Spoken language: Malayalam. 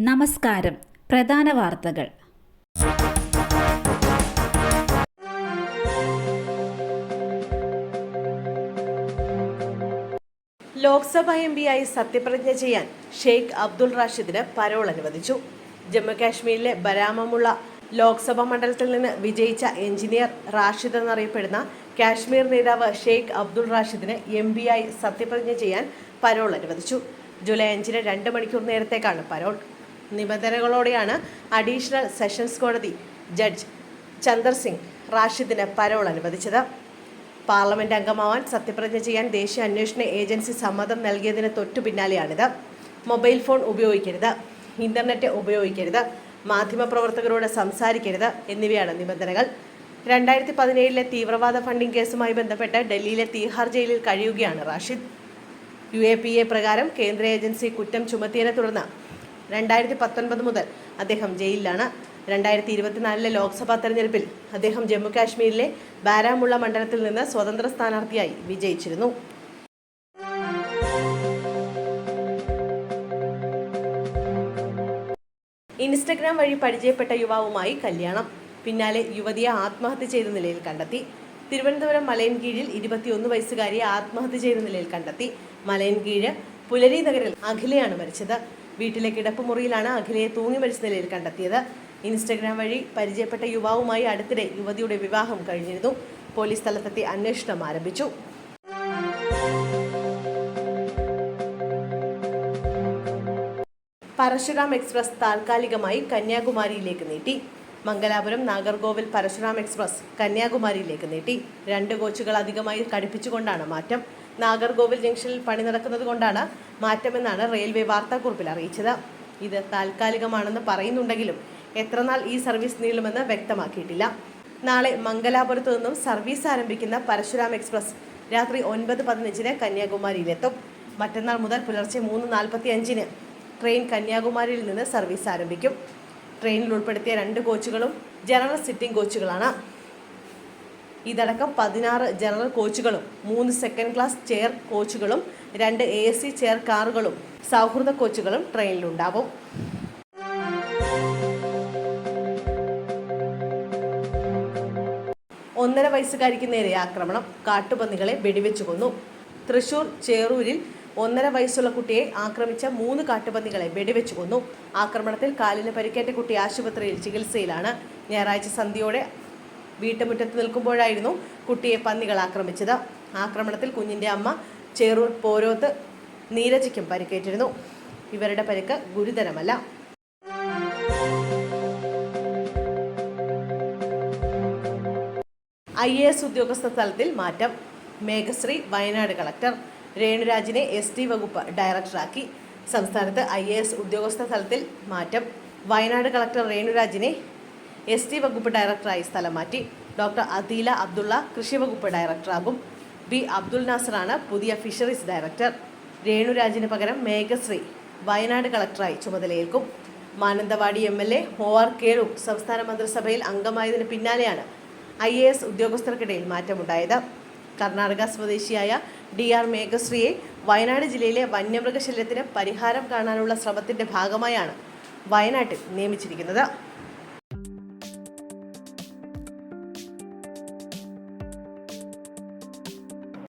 നമസ്കാരം. പ്രധാന വാർത്തകൾ. ലോക്സഭാ എംപിയായി സത്യപ്രതിജ്ഞ ചെയ്യാൻ ഷെയ്ഖ് അബ്ദുൾ റാഷിദിന് പരോൾ അനുവദിച്ചു. ജമ്മുകാശ്മീരിലെ ബരാമുള്ള ലോക്സഭാ മണ്ഡലത്തിൽ നിന്ന് വിജയിച്ച എഞ്ചിനീയർ റാഷിദ് എന്നറിയപ്പെടുന്ന കാശ്മീർ നേതാവ് ഷെയ്ഖ് അബ്ദുൾ റാഷിദിന് എംപിയായി സത്യപ്രതിജ്ഞ ചെയ്യാൻ പരോൾ അനുവദിച്ചു. ജൂലൈ 5 2 മണിക്കൂർ നേരത്തേക്കാണ് പരോൾ. നിബന്ധനകളോടെയാണ് അഡീഷണൽ സെഷൻസ് കോടതി ജഡ്ജ് ചന്ദർ സിംഗ് റാഷിദിന് പരോൾ അനുവദിച്ചത്. പാർലമെന്റ് അംഗമാവാൻ സത്യപ്രതിജ്ഞ ചെയ്യാൻ ദേശീയ അന്വേഷണ ഏജൻസി സമ്മതം നൽകിയതിന് തൊട്ടു പിന്നാലെയാണിത്. മൊബൈൽ ഫോൺ ഉപയോഗിക്കരുത്, ഇന്റർനെറ്റ് ഉപയോഗിക്കരുത്, മാധ്യമപ്രവർത്തകരോട് സംസാരിക്കരുത് എന്നിവയാണ് നിബന്ധനകൾ. 2017 തീവ്രവാദ ഫണ്ടിംഗ് കേസുമായി ബന്ധപ്പെട്ട് ഡൽഹിയിലെ തീഹാർ ജയിലിൽ കഴിയുകയാണ് റാഷിദ്. UAPA പ്രകാരം കേന്ദ്ര ഏജൻസി കുറ്റം ചുമത്തിയതിനെ തുടർന്ന് 2019 മുതൽ അദ്ദേഹം ജയിലിലാണ്. 2024 ലോക്സഭാ തെരഞ്ഞെടുപ്പിൽ അദ്ദേഹം ജമ്മുകാശ്മീരിലെ ബാരാമുള്ള മണ്ഡലത്തിൽ നിന്ന് സ്വതന്ത്ര സ്ഥാനാർത്ഥിയായി വിജയിച്ചിരുന്നു. ഇൻസ്റ്റഗ്രാം വഴി പരിചയപ്പെട്ട യുവാവുമായി കല്യാണം, പിന്നാലെ യുവതിയെ ആത്മഹത്യ ചെയ്ത നിലയിൽ കണ്ടെത്തി. തിരുവനന്തപുരം മലയൻകീഴിൽ 21 വയസ്സുകാരിയെ ആത്മഹത്യ ചെയ്ത നിലയിൽ കണ്ടെത്തി. മലയൻകീഴ് പുലരി നഗറിൽ അഖിലയാണ് മരിച്ചത്. വീട്ടിലെ കിടപ്പുമുറിയിലാണ് അഖിലയെ തൂങ്ങി മരിച്ച നിലയിൽ കണ്ടെത്തിയത്. ഇൻസ്റ്റഗ്രാം വഴി പരിചയപ്പെട്ട യുവാവുമായി അടുത്തിടെ യുവതിയുടെ വിവാഹം കഴിഞ്ഞിരുന്നു. പോലീസ് സ്ഥലത്തെത്തി അന്വേഷണം ആരംഭിച്ചു. പരശുരാം എക്സ്പ്രസ് താൽക്കാലികമായി കന്യാകുമാരിയിലേക്ക് നീട്ടി. മംഗലാപുരം നാഗർകോവിൽ പരശുരാം എക്സ്പ്രസ് കന്യാകുമാരിയിലേക്ക് നീട്ടി. 2 കോച്ചുകൾ അധികമായി ഘടിപ്പിച്ചുകൊണ്ടാണ് മാറ്റം. നാഗർകോവിൽ ജംഗ്ഷനിൽ പണി നടക്കുന്നത് കൊണ്ടാണ് മാറ്റമെന്നാണ് റെയിൽവേ വാർത്താക്കുറിപ്പിൽ അറിയിച്ചത്. ഇത് താൽക്കാലികമാണെന്ന് പറയുന്നുണ്ടെങ്കിലും എത്രനാൾ ഈ സർവീസ് നീളുമെന്ന് വ്യക്തമാക്കിയിട്ടില്ല. നാളെ മംഗലാപുരത്തു നിന്നും സർവീസ് ആരംഭിക്കുന്ന പരശുരാം എക്സ്പ്രസ് രാത്രി 9:15 കന്യാകുമാരിയിലെത്തും. മറ്റന്നാൾ മുതൽ പുലർച്ചെ 3:45 ട്രെയിൻ കന്യാകുമാരിയിൽ നിന്ന് സർവീസ് ആരംഭിക്കും. ട്രെയിനിൽ ഉൾപ്പെടുത്തിയ 2 കോച്ചുകളും ജനറൽ സിറ്റിംഗ് കോച്ചുകളാണ്. ഇതടക്കം 16 ജനറൽ കോച്ചുകളും 3 സെക്കൻഡ് ക്ലാസ് ചെയർ കോച്ചുകളും 2 AC ചെയർ കാറുകളും സൗഹൃദ കോച്ചുകളും ട്രെയിനിലുണ്ടാവും. ഒന്നര വയസ്സുകാരിക്ക് നേരെ ആക്രമണം, കാട്ടുപന്നികളെ വെടിവെച്ചു കൊന്നു. തൃശൂർ ചേറൂരിൽ 1.5 വയസ്സുള്ള കുട്ടിയെ ആക്രമിച്ച 3 കാട്ടുപന്നികളെ വെടിവെച്ചു കൊന്നു. ആക്രമണത്തിൽ കാലിന് പരിക്കേറ്റ കുട്ടി ആശുപത്രിയിൽ ചികിത്സയിലാണ്. ഞായറാഴ്ച സന്ധ്യയോടെ വീട്ടുമുറ്റത്ത് നിൽക്കുമ്പോഴായിരുന്നു കുട്ടിയെ പന്നികൾ ആക്രമിച്ചത്. ആക്രമണത്തിൽ കുഞ്ഞിൻ്റെ അമ്മ ചേറൂർ പോരോത്ത് നീരജയ്ക്കും പരിക്കേറ്റിരുന്നു. ഇവരുടെ പരിക്ക് ഗുരുതരമല്ല. IAS ഉദ്യോഗസ്ഥ തലത്തിൽ മാറ്റം. മേഘശ്രീ വയനാട് കളക്ടർ, രേണുരാജിനെ ST വകുപ്പ് ഡയറക്ടറാക്കി. സംസ്ഥാനത്ത് IAS ഉദ്യോഗസ്ഥ തലത്തിൽ മാറ്റം. വയനാട് കളക്ടർ രേണുരാജിനെ ST വകുപ്പ് ഡയറക്ടറായി സ്ഥലം മാറ്റി. ഡോക്ടർ അദീല അബ്ദുള്ള കൃഷി വകുപ്പ് ഡയറക്ടറാകും. B അബ്ദുൽ നാസറാണ് പുതിയ ഫിഷറീസ് ഡയറക്ടർ. രേണുരാജിന് പകരം മേഘശ്രീ വയനാട് കളക്ടറായി ചുമതലയേൽക്കും. മാനന്തവാടി MLA OR കേളു സംസ്ഥാന മന്ത്രിസഭയിൽ അംഗമായതിന് പിന്നാലെയാണ് IAS ഉദ്യോഗസ്ഥർക്കിടയിൽ മാറ്റമുണ്ടായത്. കർണാടക സ്വദേശിയായ DR മേഘശ്രീയെ വയനാട് ജില്ലയിലെ വന്യമൃഗശല്യത്തിന് പരിഹാരം കാണാനുള്ള ശ്രമത്തിന്റെ ഭാഗമായാണ് വയനാട്ടിൽ നിയമിച്ചിരിക്കുന്നത്.